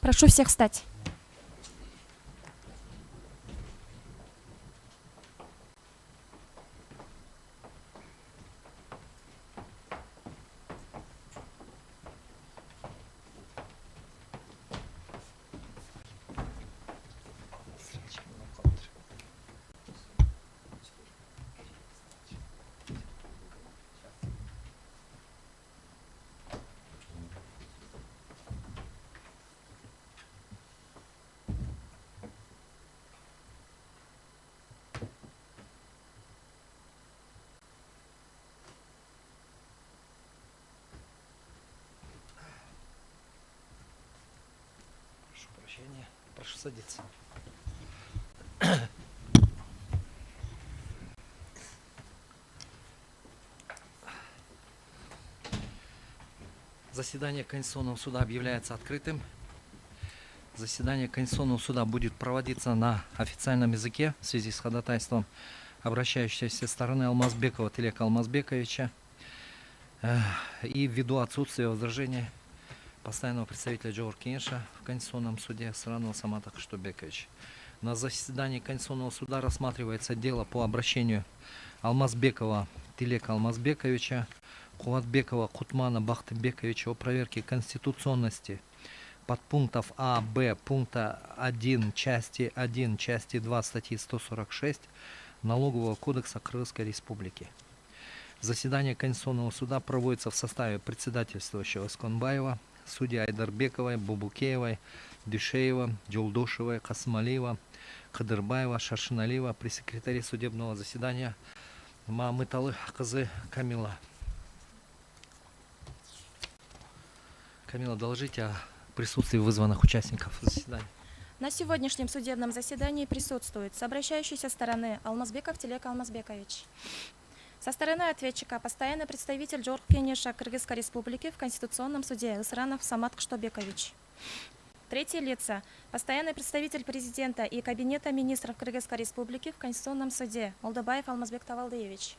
Прошу всех встать. Прошу прощения. Прошу садиться. Заседание Конституционного суда объявляется открытым. Заседание Конституционного суда будет проводиться на официальном языке в связи с ходатайством обращающейся стороны Алмазбекова Тилека Алмазбековича и ввиду отсутствия возражений постоянного представителя Джохор Кенеша в Конституционном суде Сыранова Самата Кыштыбековича. На заседании Конституционного суда рассматривается дело по обращению Алмазбекова Тилека Алмазбековича, Кулатбекова Кутмана Бахтыбековича о проверке конституционности подпунктов А, Б, пункта 1, части 1, части 2 статьи 146 Налогового кодекса Кыргызской Республики. Заседание Конституционного суда проводится в составе председательствующего Сконбаева, судьи Айдарбековой, Бубукеевой, Дюшеева, Джулдошевой, Касмалиева, Кадырбаева, Шаршиналиева, при секретаре судебного заседания Мамыталы Кызы Камила. Камила, доложите о присутствии вызванных участников заседания. На сегодняшнем судебном заседании присутствует с обращающейся стороны Алмазбеков Тилек Алмазбекович. Со стороны ответчика постоянный представитель Джохор Кенеша Кыргызской Республики в Конституционном суде Ысранов Самат Кыштыбекович. Третьи лица. Постоянный представитель президента и Кабинета министров Кыргызской Республики в Конституционном суде Молдобаев Алмазбек Тавалдыевич.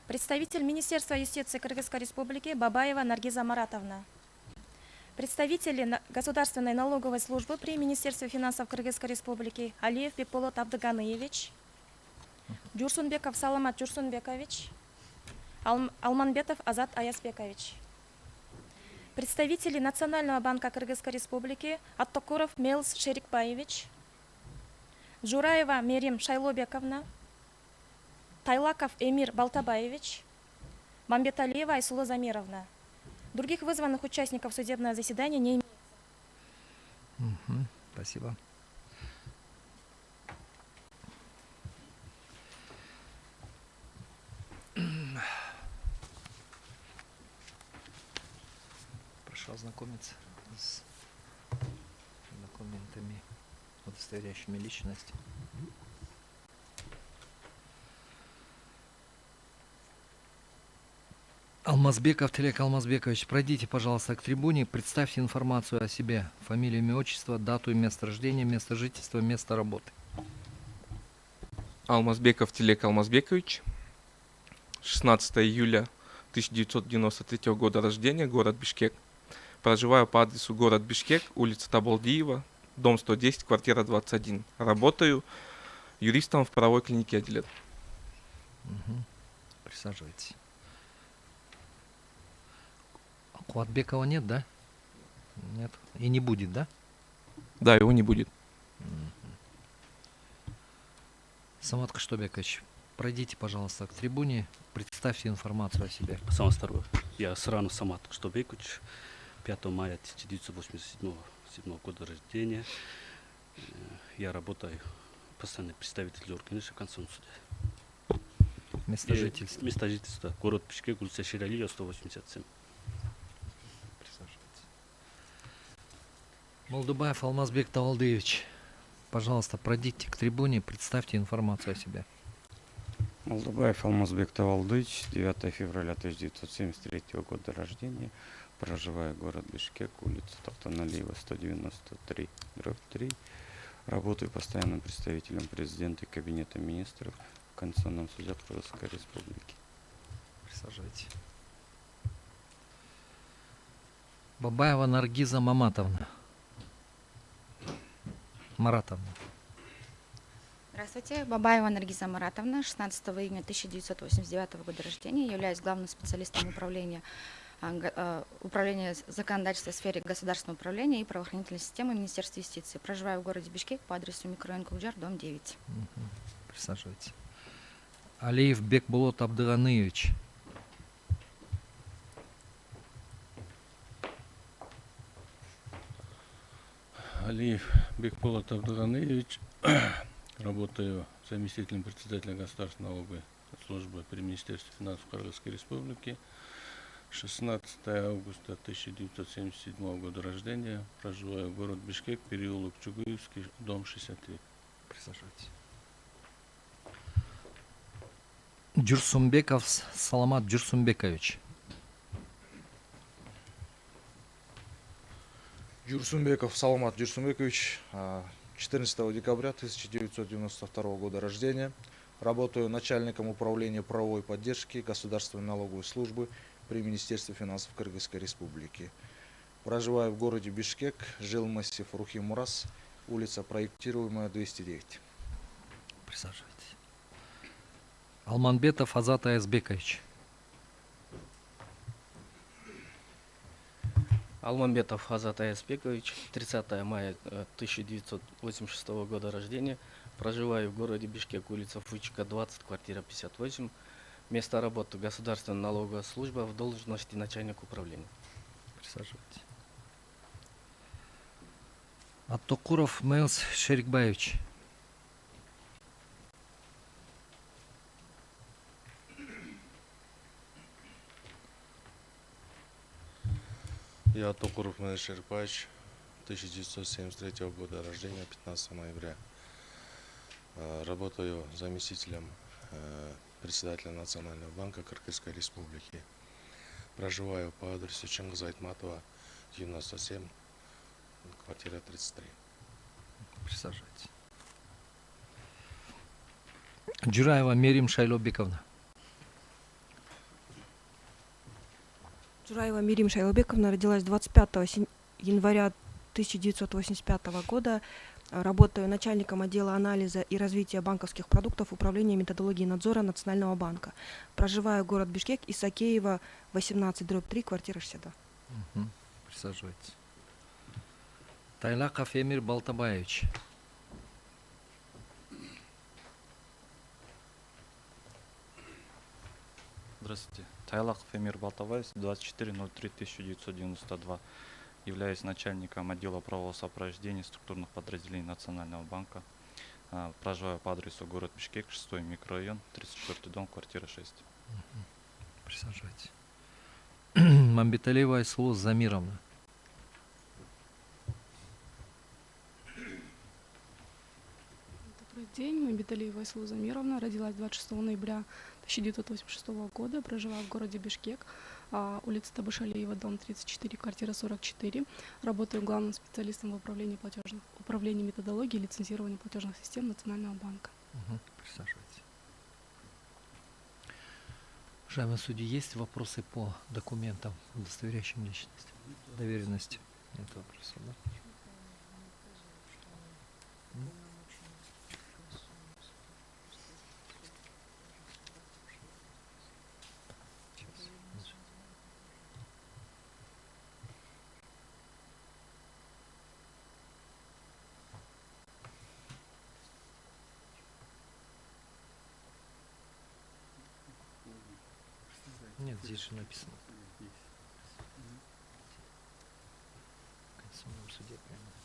Представитель Министерства юстиции Кыргызской Республики Бабаева Наргиза Маратовна. Представители Государственной налоговой службы при Министерстве финансов Кыргызской Республики Алиев Бекболот Абдыганыевич, Джурсунбеков Саламат Джурсунбекович, Алманбетов Азат Аясбекович. Представители Национального банка Кыргызской Республики Аттокуров Мелс Шерикбаевич, Жураева Мерим Шайлобековна, Тайлаков Эмир Балтабаевич, Мамбеталиева Айсулу Замировна. Других вызванных участников судебного заседания не имеется. Спасибо. Прошу ознакомиться с документами, удостоверяющими личность. Алмазбеков Тилек Алмазбекович, пройдите, пожалуйста, к трибуне, представьте информацию о себе, фамилию, имя, отчество, дату и место рождения, место жительства, место работы. Алмазбеков Тилек Алмазбекович, 16 июля 1993 года рождения, город Бишкек. Проживаю по адресу город Бишкек, улица Табалдиева, дом 110, квартира 21. Работаю юристом в правовой клинике Адилет. Присаживайтесь. Кулатбекова нет, да? Нет. И не будет, да? Да, его не будет. Самат Кыштыбекович, пройдите, пожалуйста, к трибуне, представьте информацию о себе. Самое второе. Я Сыранов Самат Кыштыбекович, 5 мая 1987 года рождения. Я работаю постоянный представитель Джохор Кенеша в Конституционном суде. Место жительства. Место жительства. Город Бишкек, улица Ширалиева, 187. Присаживайтесь. Молдобаев Алмазбек Тавалдыевич, пожалуйста, пройдите к трибуне, представьте информацию о себе. Молдобаев Алмазбек Тавалдыевич, 9 февраля 1973 года рождения, проживаю город Бишкек, улица Тавтаналиева, 193, дробь 3. Работаю постоянным представителем президента и Кабинета министров в Конституционном суде Кыргызской Республики. Присаживайтесь. Бабаева Наргиза Маматовна, Маратовна. Здравствуйте, Бабаева Наргиза Маратовна, 16 июня 1989 года рождения, являюсь главным специалистом управления законодательства в сфере государственного управления и правоохранительной системы Министерства юстиции. Проживаю в городе Бишкек по адресу микрорайон Кулджар, дом 9. Присаживайтесь. Алиев Бекбулот Абдыганыевич. Алиев Бекболот Абдыганыевич. Работаю заместителем председателя Государственной налоговой службы при Министерстве финансов Кыргызской Республики. 16 августа 1977 года рождения. Проживаю в город Бишкек, переулок Чугуевский, дом 63. Присаживайтесь. Джурсумбеков Саламат Джурсумбекович. Джурсумбеков Саламат Джурсумбекович, 14 декабря 1992 года рождения. Работаю начальником управления правовой поддержки Государственной налоговой службы при Министерстве финансов Кыргызской Республики. Проживаю в городе Бишкек, жилмассив Рухи-Мурас, улица Проектируемая, 209. Присаживайтесь. Алманбетов Азат Аязбекович. Алмамбетов Азат Аязбекович, 30 мая 1986 года рождения. Проживаю в городе Бишкек, улица Фучика, 20, квартира 58. Место работы Государственная налоговая служба в должности начальник управления. Присаживайтесь. Аттокуров Мэлс Шерикбаевич. Я Токуров Мэлс Шерикбаевич, 1973 года рождения, 15 ноября. Работаю заместителем председателя Национального банка Кыргызской Республики. Проживаю по адресу Чингиза Айтматова, 97, квартира 33. Присаживайтесь. Джураева Мерим Шайлобековна. Джураева Мирим Шайлобековна родилась 25 января 1985 года. Работаю начальником отдела анализа и развития банковских продуктов Управления методологии надзора Национального банка. Проживаю в город Бишкек, Исакеева, 18/3, квартира 62. Присаживайтесь. Тайлаков Эмир Балтабаевич. Здравствуйте. Тайлаков Эмир Балтабаевич, 24.03.1992. Являюсь начальником отдела правового сопровождения структурных подразделений Национального банка. Проживаю по адресу город Бишкек, 6 микрорайон, 34 дом, квартира 6. Присаживайтесь. Мамбеталиева Айсулу Замировна. Добрый день, Мамбеталиева Айсулу Замировна, родилась 26 ноября 1986 года, проживаю в городе Бишкек, улица Табышалиева, дом 34, квартира 44. Работаю главным специалистом в управлении методологии и лицензирования платежных систем Национального банка. Присаживайтесь. Уважаемые судьи, есть вопросы по документам, удостоверяющим личность, доверенности? Нет вопросов, да? Нет, здесь же написано. В Конституционном суде прямо написано.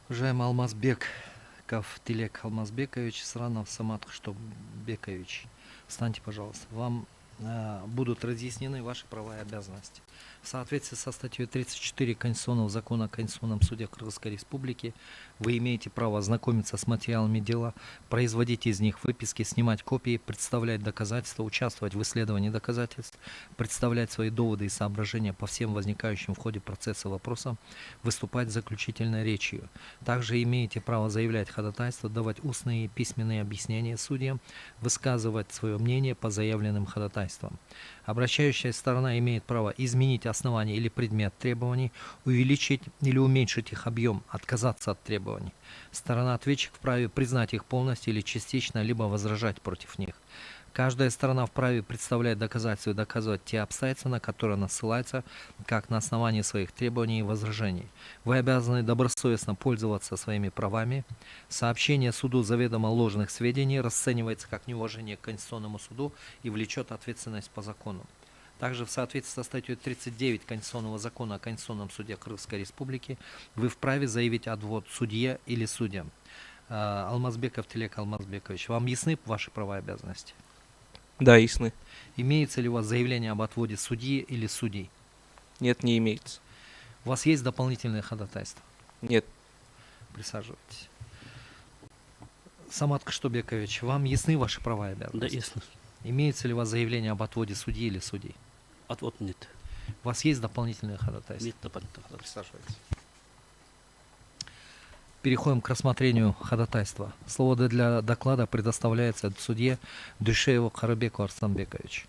Уважаемый Алмазбеков Тилек Алмазбекович, Сранов Самат Хштобекович, встаньте, пожалуйста. Вам будут разъяснены ваши права и обязанности. В соответствии со статьей 34 Конституционного закона о Конституционном суде Кыргызской Республики вы имеете право ознакомиться с материалами дела, производить из них выписки, снимать копии, представлять доказательства, участвовать в исследовании доказательств, представлять свои доводы и соображения по всем возникающим в ходе процесса вопросам, выступать с заключительной речью. Также имеете право заявлять ходатайство, давать устные и письменные объяснения судьям, высказывать свое мнение по заявленным ходатайствам. Обращающая сторона имеет право изменить основание или предмет требований, увеличить или уменьшить их объем, отказаться от требований. Сторона-ответчик вправе признать их полностью или частично, либо возражать против них. Каждая сторона вправе представлять доказательства и доказывать те обстоятельства, на которые она ссылается, как на основании своих требований и возражений. Вы обязаны добросовестно пользоваться своими правами. Сообщение суду заведомо ложных сведений расценивается как неуважение к Конституционному суду и влечет ответственность по закону. Также в соответствии со статьей 39 Конституционного закона о Конституционном суде Кыргызской Республики вы вправе заявить отвод судье или судьям. Алмазбеков Тилек Алмазбекович, вам ясны ваши права и обязанности? Да, ясны. Имеется ли у вас заявление об отводе судьи или судей? Нет, не имеется. У вас есть дополнительные ходатайства? Нет. Присаживайтесь. Самат Кыштыбекович, вам ясны ваши права и обязанности? Да, ясно. Имеется ли у вас заявление об отводе судьи или судей? Отвод нет. У вас есть дополнительные ходатайства? Нет дополнительных ходатайств. Присаживайтесь. Переходим к рассмотрению ходатайства. Слово для доклада предоставляется судье Дюшееву Карабеку Арсланбековичу.